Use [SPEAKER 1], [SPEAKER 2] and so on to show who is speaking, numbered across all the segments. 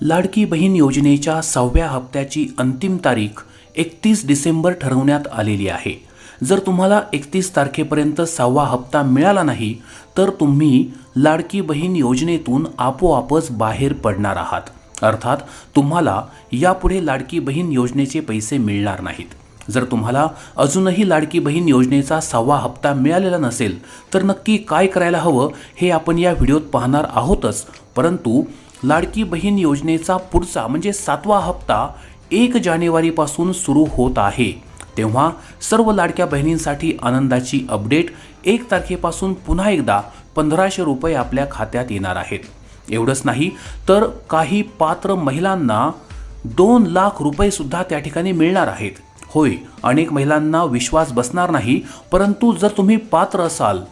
[SPEAKER 1] लाडकी बहीण योजनेच्या 6व्या हप्त्याची अंतिम तारीख 31 डिसेंबर ठरवण्यात आलेली आहे। जर तुम्हाला 31 तारखेपर्यंत 6वा हप्ता मिळाला नाही तर तुम्ही लाडकी बहीण योजनेतून आपोआपच बाहेर पडणार आहात। अर्थात तुम्हाला यापुढे लाडकी बहीण योजनेचे पैसे मिळणार नाहीत। जर तुम्हाला अजूनही लाडकी बहीण योजनेचा 6वा हप्ता मिळालेला नसेल तर नक्की काय करायला हवं हे आपण या व्हिडिओत पाहणार आहोतच। परंतु लाडकी बहीण योजनेचा पुढचा म्हणजे 7वा हप्ता 1 जानेवारीपासून सुरू होत आहे। तेव्हा सर्व लाडक्या बहिणींसाठी आनंदाची अपडेट, 1 तारखेपासून पुन्हा एकदा 1500 रुपये आपल्या खात्यात येणार आहेत। एवढंच नाही तर काही पात्र महिलांना 2 लाख रुपये सुद्धा त्या ठिकाणी मिळणार आहेत। होय, अनेक महिलांना विश्वास बसणार नाही, परंतु जर तुम्ही पात्र असाल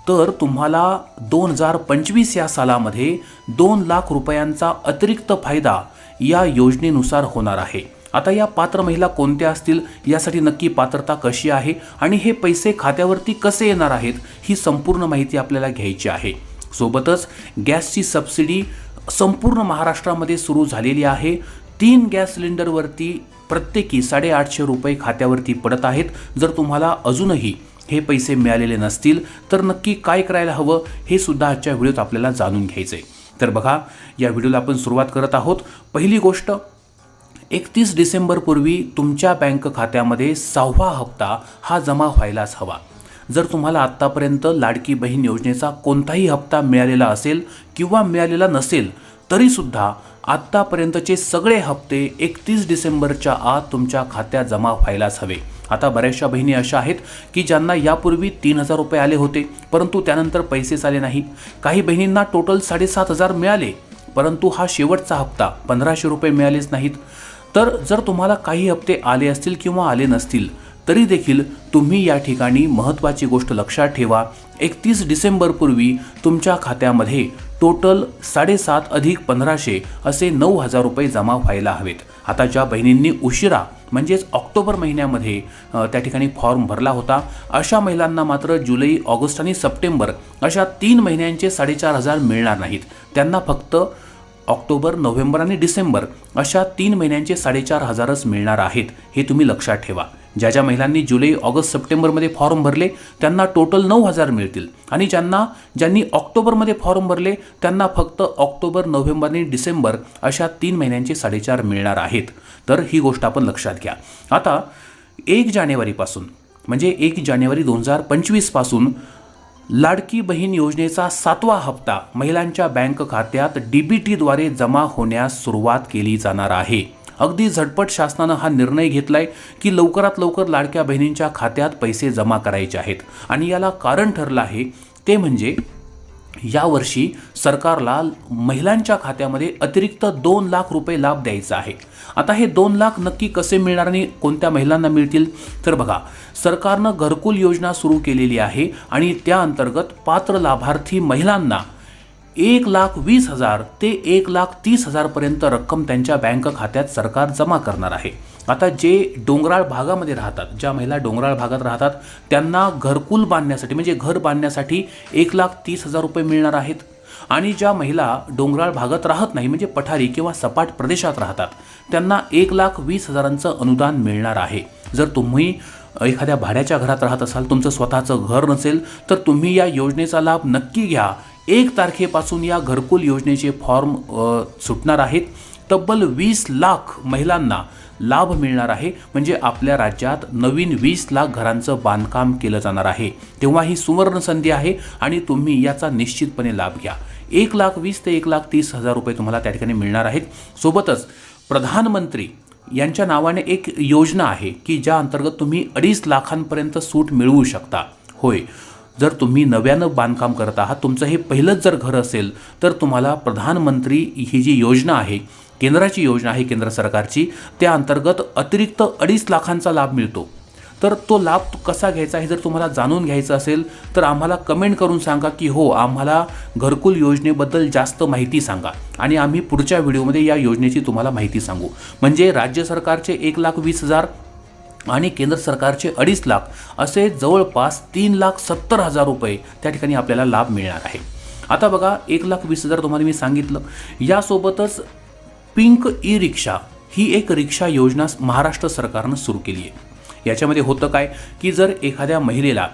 [SPEAKER 1] तर तुम्हाला 2025 या सालामध्ये 2 लाख रुपयांचा अतिरिक्त फायदा या योजनेनुसार होणार आहे। आता या पात्र महिला कोणत्या असतील, यासाठी नक्की पात्रता कशी आहे आणि हे पैसे खात्यावरती कसे येणार आहेत ही संपूर्ण माहिती आपल्याला घ्यायची आहे। सोबतच गॅसची सबसिडी संपूर्ण महाराष्ट्रामध्ये सुरू झालेली आहे। 3 गॅस सिलेंडरवरती प्रत्येकी 850 रुपये खात्यावरती पडत आहेत। जर तुम्हाला अजूनही हे पैसे मिळालेले नसतील तर नक्की काय करायला हवं हे सुद्धा आजच्या व्हिडिओत आपल्याला जाणून घ्यायचे। तर बघा, या व्हिडिओला आपण सुरुवात करत आहोत। पहिली गोष्ट, 31 डिसेंबर पूर्वी तुमच्या बँक खात्यामध्ये 6वा हप्ता हा जमा व्हायलाच हवा। जर तुम्हाला आत्तापर्यंत लाडकी बहीण योजनेचा कोणताही हप्ता मिळालेला असेल किंवा मिळालेला नसेल तरी सुद्धा आत्तापर्यंतचे सगळे हप्ते 31 डिसेंबरच्या आत तुमच्या खात्यात जमा व्हायलाच हवे। आता बऱ्याचशा बहिणी अशा आहेत की ज्यांना यापूर्वी 3000 रुपये आले होते परंतु त्यानंतर पैसेच आले नाही। काही बहिणींना टोटल 7500 मिळाले परंतु हा शेवटचा हप्ता 1500 रुपये मिळालेच नाहीत। तर जर तुम्हाला काही हप्ते आले असतील किंवा आले नसतील तरी देखील तुम्ही या ठिकाणी महत्त्वाची गोष्ट लक्षात ठेवा, 31 डिसेंबर पूर्वी तुमच्या खात्यामध्ये टोटल 7.5 अधिक 1500 असे 9000 रुपये जमा व्हायला हवेत। आता ज्या बहिणींनी उशिरा म्हणजेच ऑक्टोबर महिन्यामध्ये त्या ठिकाणी फॉर्म भरला होता अशा महिलांना मात्र जुलै, ऑगस्ट आणि सप्टेंबर अशा 3 महिन्यांचे 4500 मिळणार नाहीत। त्यांना फक्त ऑक्टोबर, नोव्हेंबर आणि डिसेंबर अशा 3 महिन्यांचे 4500च मिळणार आहेत, हे तुम्ही लक्षात ठेवा। ज्या महिलांनी जुलै, ऑगस्ट, सप्टेंबरमध्ये फॉर्म भरले त्यांना टोटल 9000 मिळतील आणि ज्यांनी ऑक्टोबरमध्ये फॉर्म भरले त्यांना फक्त ऑक्टोबर, नोव्हेंबर आणि डिसेंबर अशा 3 महिन्यांचे 4.5 मिळणार आहेत। तर ही गोष्ट आपण लक्षात घ्या। आता 1 जानेवारीपासून म्हणजे 1 जानेवारी 2025 पासून लाडकी बहीण योजनेचा 7वा हप्ता महिलांच्या बँक खात्यात DBTद्वारे जमा होण्यास सुरुवात केली जाणार आहे। अगदी झटपट शासनानं हा निर्णय घेतलाय की लवकरात लवकर लाडक्या बहिणींच्या खात्यात पैसे जमा करायचे आहेत आणि याला कारण ठरलं आहे ते म्हणजे यावर्षी सरकारला महिलांच्या खात्यामध्ये अतिरिक्त 2 लाख रुपये लाभ द्यायचा आहे। आता हे 2 लाख नक्की कसे मिळणार आणि कोणत्या महिलांना मिळतील तर बघा, सरकारनं घरकुल योजना सुरू केलेली आहे आणि त्या अंतर्गत पात्र लाभार्थी महिलांना 1,20,000 ते 1,30,000 पर्यंत रक्कम त्यांच्या बँक खात्यात सरकार जमा करणार आहे। आता जे डोंगराळ भागामध्ये राहतात, ज्या महिला डोंगराळ भागात राहतात त्यांना घरकुल बांधण्यासाठी म्हणजे घर बांधण्यासाठी 1,30,000 रुपये मिळणार आहेत आणि ज्या महिला डोंगराळ भागात राहत नाही म्हणजे पठारी किंवा सपाट प्रदेशात राहतात त्यांना 1,20,000चं अनुदान मिळणार आहे। जर तुम्ही एखाद्या भाड्याच्या घरात राहत असाल, तुमचं स्वतःचं घर नसेल तर तुम्ही या योजनेचा लाभ नक्की घ्या। 1 तारखेपासून या घरकुल योजनेचे फॉर्म सुटणार आहेत। तब्बल 20 लाख महिलांना लाभ मिळणार आहे, म्हणजे आपल्या राज्यात नवीन 20 लाख घरांचं बांधकाम केलं जाणार आहे। तेव्हा ही सुवर्ण संधी आहे आणि तुम्ही याचा निश्चितपणे लाभ घ्या। 1,20,000 ते 1,30,000 रुपये तुम्हाला त्या ठिकाणी मिळणार आहेत। सोबतच प्रधानमंत्री यांच्या नावाने एक योजना आहे की ज्या अंतर्गत तुम्ही 2.5 लाखांपर्यंत सूट मिळवू शकता। होय, जर तुम्ही नव्यानं बांधकाम करत आहात, तुमचं हे पहिलंच जर घर असेल तर तुम्हाला प्रधानमंत्री ही जी योजना आहे, केंद्राची योजना आहे, केंद्र सरकारची, त्या अंतर्गत अतिरिक्त 2.5 लाखांचा लाभ मिळतो। तर तो लाभ कसा घ्यायचा हे जर तुम्हाला जाणून घ्यायचं असेल तर आम्हाला कमेंट करून सांगा की हो, आम्हाला घरकुल योजनेबद्दल जास्त माहिती सांगा आणि आम्ही पुढच्या व्हिडिओमध्ये या योजनेची तुम्हाला माहिती सांगू। म्हणजे राज्य सरकारचे 1,20,000 आणि केंद्र सरकारचे 2.5 लाख असे जवळपास 3,70,000 रुपये त्या ठिकाणी आपल्याला लाभ मिळणार आहे। आता बघा, 1,20,000 तुम्हाला मी सांगितलं, यासोबतच पिंक ई रिक्षा ही एक रिक्षा योजना महाराष्ट्र सरकारनं सुरू केली आहे। याच्यामध्ये होतं काय की जर एखाद्या महिलेला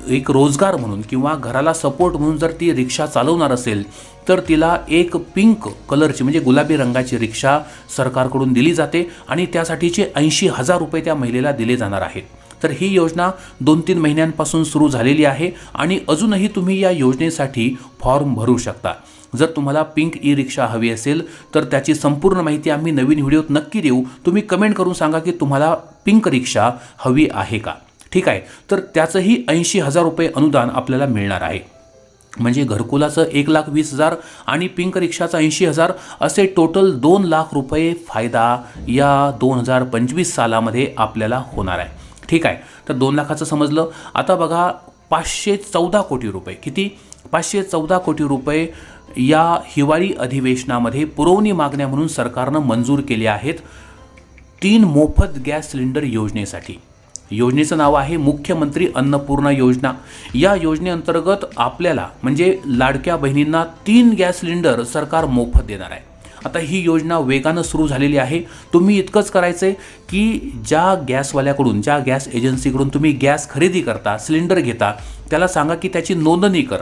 [SPEAKER 1] एक रोजगार म्हणून किंवा घराला सपोर्ट म्हणून जर ती रिक्षा चालवणार असेल तर तिला एक पिंक कलरची म्हणजे गुलाबी रंगाची रिक्षा सरकारकडून दिली जाते आणि त्यासाठीचे 80,000 रुपये त्या महिलेला दिले जाणार आहेत। तर ही योजना 2-3 महिन्यांपासून सुरू झालेली आहे आणि अजूनही तुम्ही या योजनेसाठी फॉर्म भरू शकता। जर तुम्हाला पिंक ई रिक्षा हवी असेल तर त्याची संपूर्ण माहिती आम्ही नवीन व्हिडिओत नक्की देऊ। तुम्ही कमेंट करून सांगा की तुम्हाला पिंक रिक्षा हवी आहे का, ठीक आहे। तर त्याचंही 80,000 रुपये अनुदान आपल्याला मिळणार आहे। म्हणजे घरकुलाचं 1,20,000 आणि पिंक रिक्षाचा 80,000 असे टोटल 2 लाख रुपये फायदा या 2025 सालामध्ये आपल्याला होणार आहे, ठीक आहे। तर 2 लाखाचं समजलं। आता बघा 514 कोटी रुपये, किती 514 कोटी रुपये या हिवाळी अधिवेशनामध्ये पुरवणी मागण्या म्हणून सरकारनं मंजूर केले आहेत 3 मोफत गॅस सिलेंडर योजनेसाठी। योजनेचं नाव आहे मुख्यमंत्री अन्नपूर्णा योजना। या योजनेअंतर्गत आपल्याला म्हणजे लाडक्या बहिणींना 3 गॅस सिलेंडर सरकार मोफत देणार आहे। आता ही योजना वेगानं सुरू झालेली आहे। तुम्ही इतकंच करायचं की ज्या गॅसवाल्याकडून ज्या गॅस एजन्सीकडून तुम्ही गॅस खरेदी करता सिलेंडर घेता त्याला सांगा की त्याची नोंदणी कर,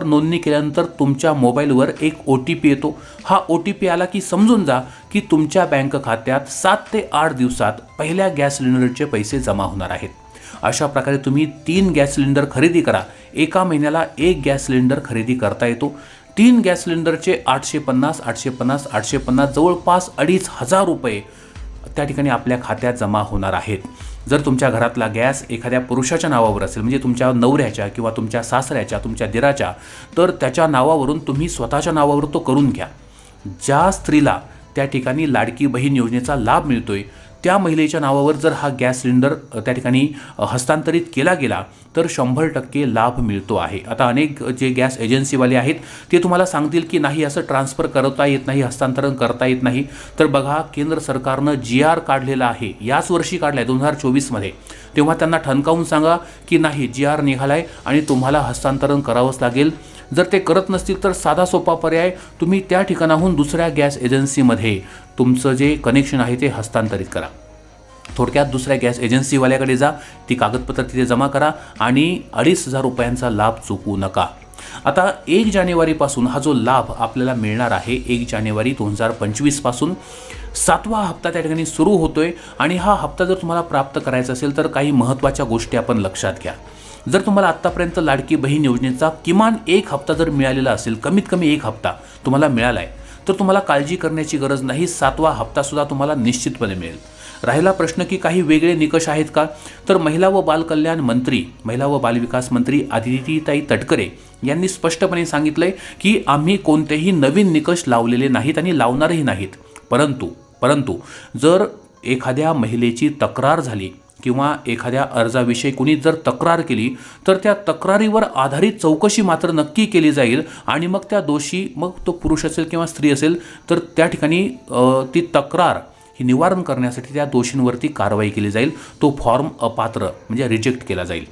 [SPEAKER 1] नोंदणी केल्यानंतर तुमच्या मोबाईलवर एक OTP येतो। हा OTP आला की समजून जा की तुमच्या बँक खात्यात 7 ते 8 दिवसात पहिल्या गॅस सिलेंडरचे पैसे जमा होणार आहेत। अशा प्रकारे तुम्ही 3 गॅस सिलेंडर खरेदी करा। एका महिन्याला 1 गॅस सिलेंडर खरेदी करता येतो। 3 गॅस सिलेंडरचे 850 जवळपास 2,500 रुपये त्या ठिकाणी आपल्या खात्यात जमा होणार आहेत। जर तुमच्या घरातला गॅस एखाद्या पुरुषाच्या नावावर असेल म्हणजे तुमच्या नवऱ्याच्या किंवा तुमच्या सासऱ्याच्या तुमच्या दिराच्या तर त्याच्या नावावरून तुम्ही स्वतःच्या नावावर तो करून घ्या। ज्या स्त्रीला त्या ठिकाणी लाडकी बहीण योजनेचा लाभ मिळतोय त्या महिलेच्या नावावर जर हा गॅस सिलेंडर त्या ठिकाणी हस्तांतरित केला गेला तर 100% लाभ मिळतो आहे। आता अनेक जे गॅस एजन्सीवाले आहेत ते तुम्हाला सांगतील की नाही असं ट्रान्सफर करता येत नाही, हस्तांतरण करता येत नाही। तर बघा केंद्र सरकारनं GR काढलेला आहे, याच वर्षी काढला आहे 2024 मध्ये। तेव्हा त्यांना ठणकावून सांगा की नाही GR निघालाय आणि तुम्हाला हस्तांतरण करावंच लागेल। जर ते करत नसतील तर साधा सोपा पर्याय तुम्ही त्या ठिकाणाहून दुसऱ्या गॅस एजन्सीमध्ये तुमचं जे कनेक्शन आहे ते हस्तांतरित करा। थोडक्यात दुसऱ्या गॅस एजन्सीवाल्याकडे जा, ती कागदपत्र तिथे जमा करा आणि 2,500 रुपयांचा लाभ चुकवू नका। आता 1 जानेवारीपासून हा जो लाभ आपल्याला मिळणार आहे 1 जानेवारी 2025 पासून 7वा हप्ता त्या ठिकाणी सुरू होतोय आणि हा हप्ता जर तुम्हाला प्राप्त करायचा असेल तर काही महत्त्वाच्या गोष्टी आपण लक्षात घ्या। जर तुम्हाला आत्तापर्यंत लाडकी बहीण योजनेचा किमान 1 हप्ता जर मिळालेला असेल, कमीत कमी 1 हप्ता तुम्हाला मिळाला आहे तर तुम्हाला काळजी करण्याची गरज नाही। 7वा हप्तासुद्धा तुम्हाला निश्चितपणे मिळेल। राहिला प्रश्न की काही वेगळे निकष आहेत का, तर महिला व बालविकास मंत्री आदितीताई तटकरे यांनी स्पष्टपणे सांगितलंय की आम्ही कोणतेही नवीन निकष लावलेले नाहीत आणि लावणारही नाहीत। परंतु जर एखाद्या महिलेची तक्रार झाली किंवा एखाद्या अर्जाविषयी कोणी जर तक्रार केली तर त्या तक्रारीवर आधारित चौकशी मात्र नक्की केली जाईल आणि मग त्या दोषी, मग तो पुरुष असेल किंवा स्त्री असेल तर त्या ठिकाणी ती तक्रार ही निवारण करण्यासाठी त्या दोषींवरती कारवाई केली जाईल। तो फॉर्म अपात्र म्हणजे रिजेक्ट केला जाईल।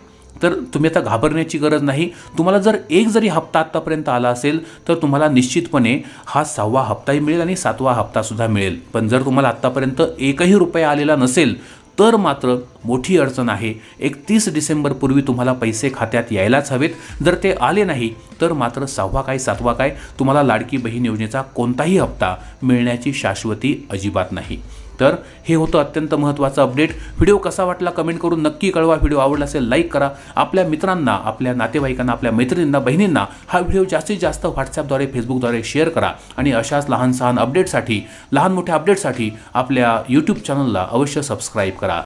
[SPEAKER 1] तर तुम्ही आता घाबरण्याची गरज नाही। तुम्हाला जर एक जरी हप्ता आत्तापर्यंत आला असेल तर तुम्हाला निश्चितपणे हा 6वा हप्ताही मिळेल आणि 7वा हप्तासुद्धा मिळेल। पण जर तुम्हाला आत्तापर्यंत 1ही रुपया आलेला नसेल तर मात्र मोठी अडचण आहे। 31 डिसेंबरपूर्वी तुम्हाला पैसे खात्यात यायलाच हवेत। जर ते आले नाही तर मात्र 6वा काय 7वा काय तुम्हाला लाडकी बहीण योजनेचा कोणताही हप्ता मिळण्याची शाश्वती अजिबात नाही। तर हे होतं अत्यंत महत्त्वाचं अपडेट। व्हिडिओ कसा वाटला कमेंट करून नक्की कळवा। व्हिडिओ आवडला असेल लाईक करा। आपल्या मित्रांना, आपल्या नातेवाईकांना, आपल्या मैत्रिणींना, बहिणींना हा व्हिडिओ जास्तीत जास्त व्हॉट्सॲपद्वारे, फेसबुकद्वारे शेअर करा आणि अशाच लहान मोठ्या अपडेटसाठी आपल्या यूट्यूब चॅनलला अवश्य सबस्क्राईब करा।